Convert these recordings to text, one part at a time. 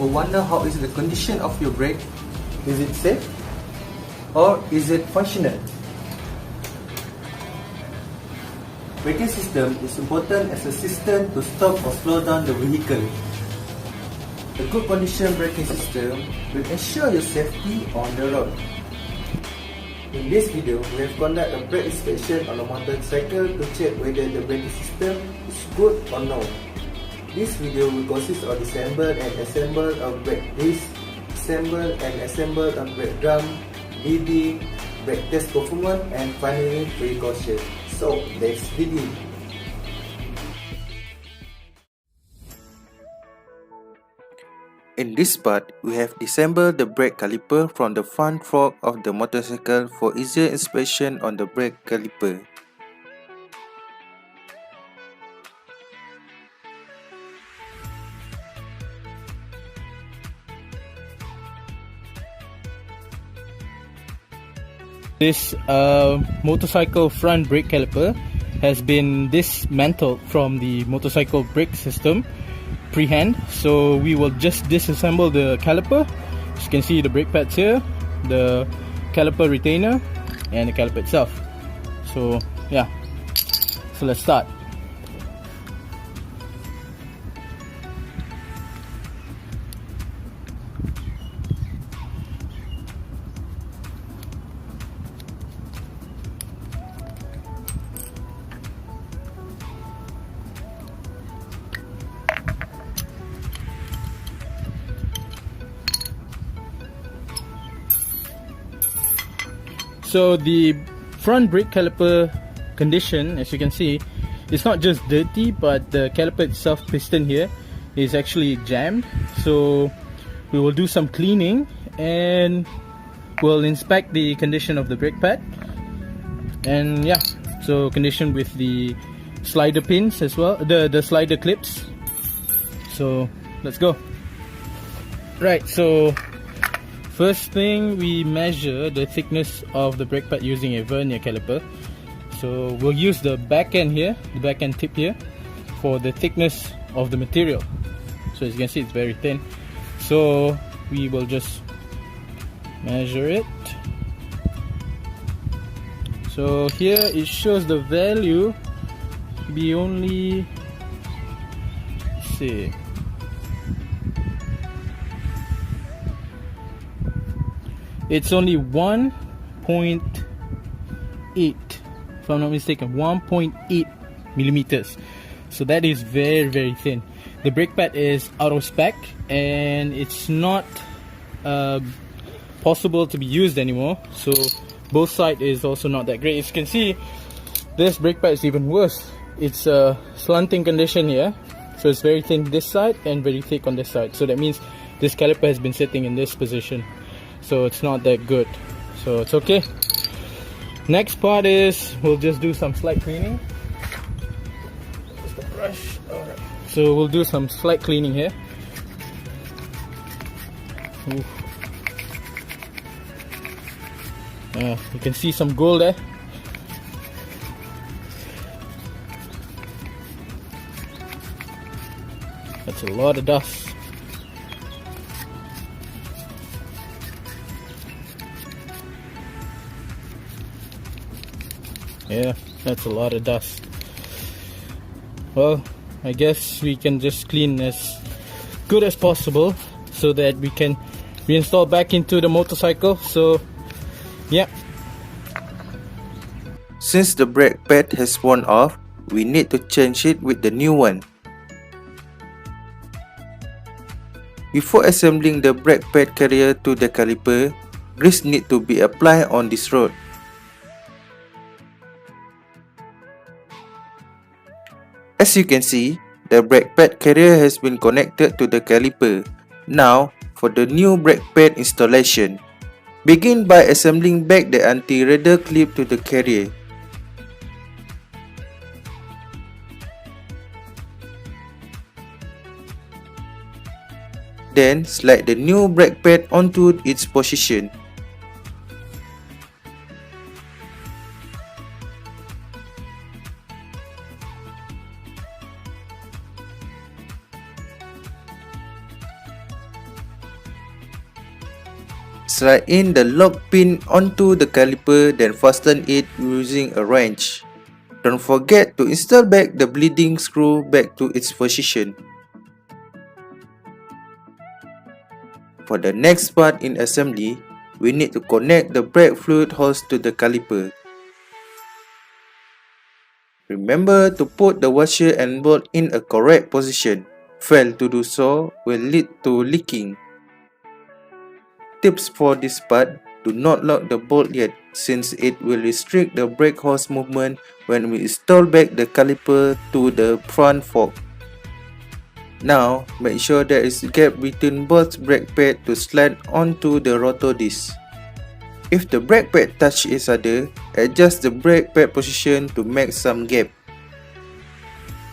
ever wonder how is the condition of your brake? Is it safe? Or is it functional? Braking system is important as a system to stop or slow down the vehicle. A good condition braking system will ensure your safety on the road. In this video, we have conducted a brake inspection on a motorcycle to check whether the braking system is good or no. This video will consist of disassemble and assemble of brake disc, assemble and assemble of brake drum, leading, brake test performance, and finally precautions. So let's begin. In this part, we have disassembled the brake caliper from the front fork of the motorcycle for easier inspection on the brake caliper. This motorcycle front brake caliper has been dismantled from the motorcycle brake system pre-hand. So we will just disassemble the caliper. As you can see, the brake pads here, the caliper retainer, and the caliper itself. So yeah, so let's start. So the front brake caliper condition, as you can see, it's not just dirty, but the caliper itself, piston here, is actually jammed. So we will do some cleaning and we'll inspect the condition of the brake pad. And yeah, so condition with the slider pins as well, the slider clips. So let's go. Right, so first thing, we measure the thickness of the brake pad using a vernier caliper. So we'll use the back end here, the back end tip here, for the thickness of the material. So as you can see, it's very thin. So we will just measure it. So here it shows the value to be only, let's see, it's only 1.8, if I'm not mistaken, 1.8 millimeters. So that is very, very thin. The brake pad is out of spec and it's not possible to be used anymore. So both sides is also not that great. As you can see, this brake pad is even worse. It's a slanting condition here. So it's very thin this side and very thick on this side. So that means this caliper has been sitting in this position. So it's not that good, so it's okay. Next part is we'll just do some slight cleaning. Just a brush. Alright. So we'll do some slight cleaning here. You can see some gold there. That's a lot of dust. Yeah, that's a lot of dust. Well, I guess we can just clean as good as possible so that we can reinstall back into the motorcycle. So yeah. Since the brake pad has worn off, we need to change it with the new one. Before assembling the brake pad carrier to the caliper, grease need to be applied on this rod. As you can see, the brake pad carrier has been connected to the caliper. Now, for the new brake pad installation, begin by assembling back the anti-rudder clip to the carrier. Then, slide the new brake pad onto its position. Slide in the lock pin onto the caliper, then fasten it using a wrench. Don't forget to install back the bleeding screw back to its position. For the next part in assembly, we need to connect the brake fluid hose to the caliper. Remember to put the washer and bolt in a correct position. Fail to do so will lead to leaking. Tips for this part: do not lock the bolt yet, since it will restrict the brake hose movement when we install back the caliper to the front fork. Now, make sure there is a gap between both brake pads to slide onto the rotor disc. If the brake pad touch each other, adjust the brake pad position to make some gap.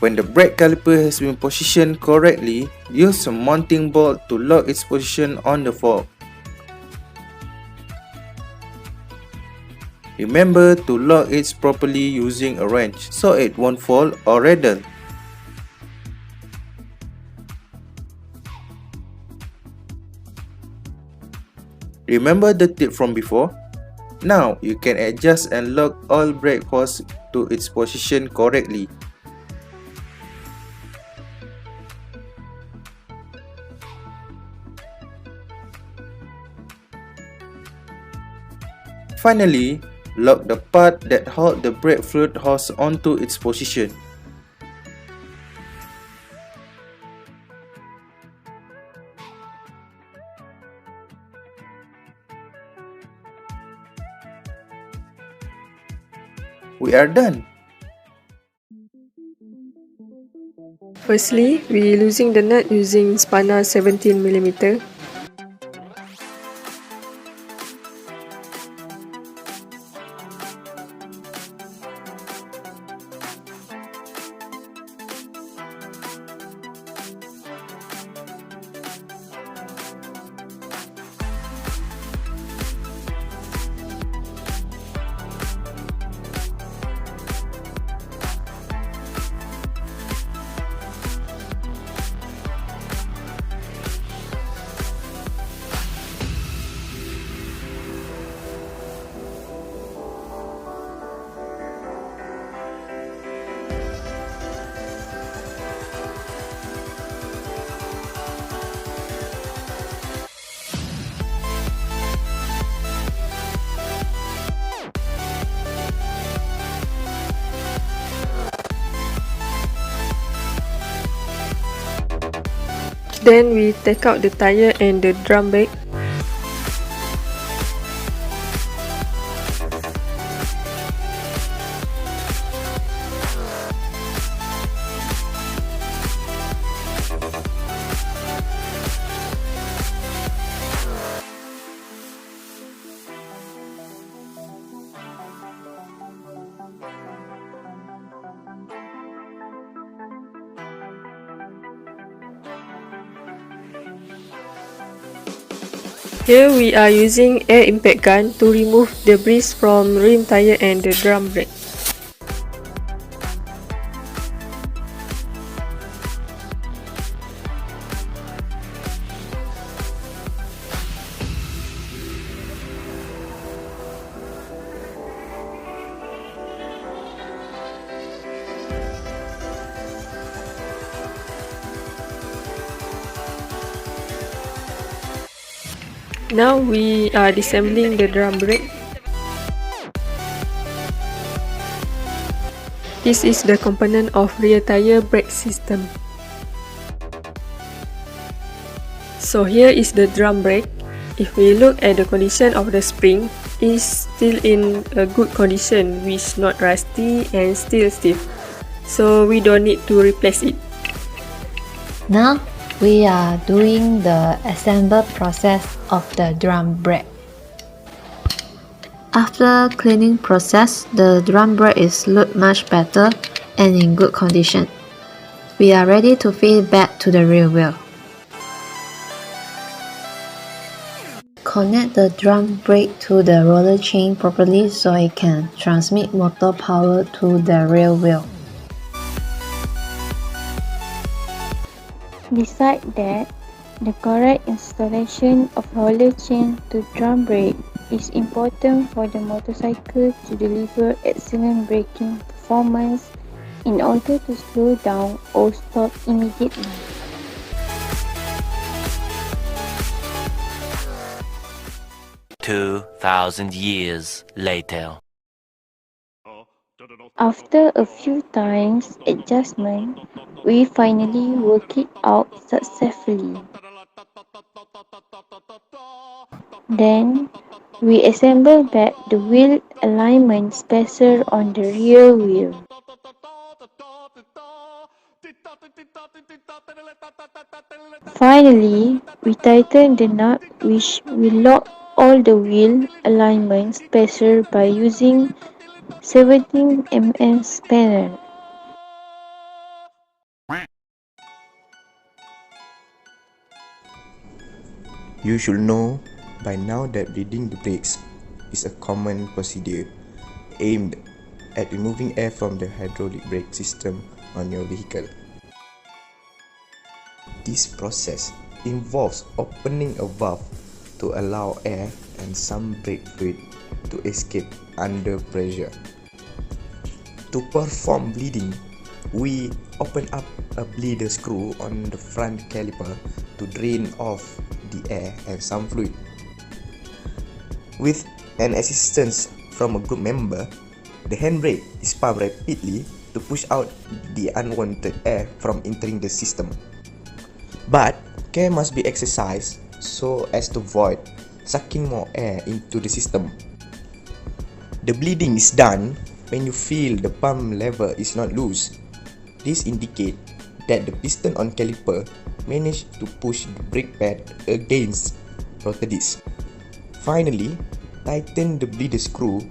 When the brake caliper has been positioned correctly, use a mounting bolt to lock its position on the fork. Remember to lock it properly using a wrench so it won't fall or rattle. Remember the tip from before? Now you can adjust and lock all brake hose to its position correctly. Finally, lock the part that holds the brake fluid hose onto its position. We are done. Firstly, we losing the nut using spanner 17mm. Then we take out the tire and the drum brake. Here we are using air impact gun to remove debris from rim tire and the drum brake. Now we are disassembling the drum brake. This is the component of rear tire brake system. So here is the drum brake. If we look at the condition of the spring, it is still in a good condition, which not rusty and still stiff. So we don't need to replace it. Now we are doing the assembly process of the drum brake. After cleaning process, the drum brake is look much better and in good condition. We are ready to feed back to the rear wheel. Connect the drum brake to the roller chain properly so it can transmit motor power to the rear wheel. Besides that, The correct installation of roller chain to drum brake is important for the motorcycle to deliver excellent braking performance in order to slow down or stop immediately. $2,000 later. After a few times adjustment, we finally work it out successfully. Then, we assemble back the wheel alignment spacer on the rear wheel. Finally, we tighten the nut which will lock all the wheel alignment spacer by using 17 mm spanner. You should know by now that bleeding the brakes is a common procedure aimed at removing air from the hydraulic brake system on your vehicle. This process involves opening a valve to allow air and some brake fluid to escape under pressure. To perform bleeding, we open up a bleeder screw on the front caliper to drain off the air and some fluid. With an assistance from a group member, the handbrake is pumped rapidly to push out the unwanted air from entering the system. But care must be exercised so as to avoid sucking more air into the system. The bleeding is done when you feel the pump lever is not loose. This indicates that the piston on caliper managed to push the brake pad against rotor disc. Finally, tighten the bleeder screw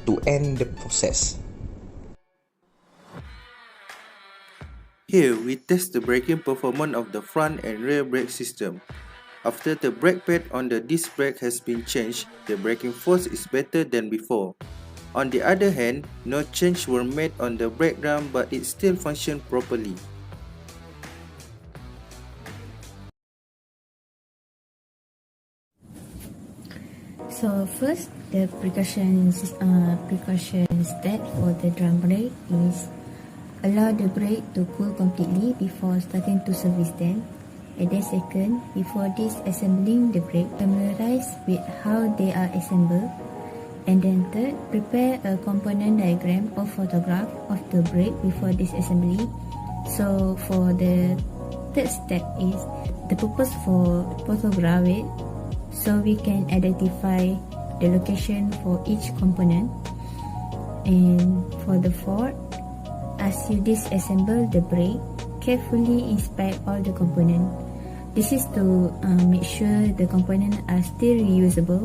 to end the process. Here we test the braking performance of the front and rear brake system. After the brake pad on the disc brake has been changed, the braking force is better than before. On the other hand, no change were made on the brake drum but it still functioned properly. So first, the precaution step for the drum brake is allow the brake to cool completely before starting to service them. And then second, before disassembling the brake, familiarize with how they are assembled. And then third, prepare a component diagram or photograph of the brake before disassembly. So for the third step is the purpose for photograph it, so we can identify the location for each component. And for the fourth, as you disassemble the brake, carefully inspect all the components. This is to make sure the components are still reusable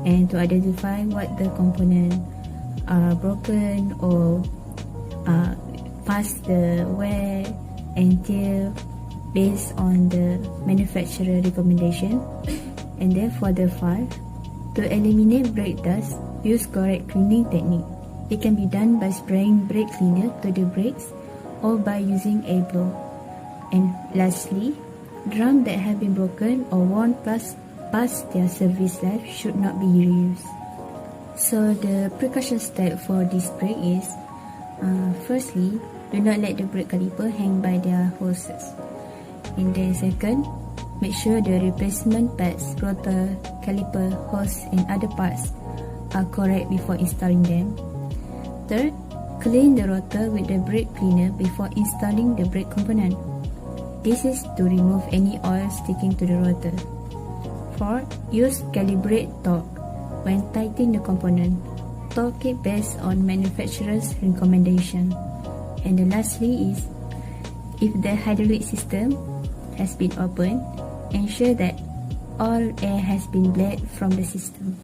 and to identify what the components are broken or past the wear and tear based on the manufacturer recommendation. And then for the five, to eliminate brake dust, use correct cleaning technique. It can be done by spraying brake cleaner to the brakes or by using a blow. And lastly, drums that have been broken or worn past their service life should not be reused. So the precaution step for this brake is, firstly, do not let the brake caliper hang by their hoses. And then second, make sure the replacement pads, rotor, caliper, hose and other parts are correct before installing them. Third, clean the rotor with the brake cleaner before installing the brake component. This is to remove any oil sticking to the rotor. Fourth, use calibrate torque when tightening the component. Torque it based on manufacturer's recommendation. And then lastly is, if the hydraulic system has been opened, ensure that all air has been bled from the system.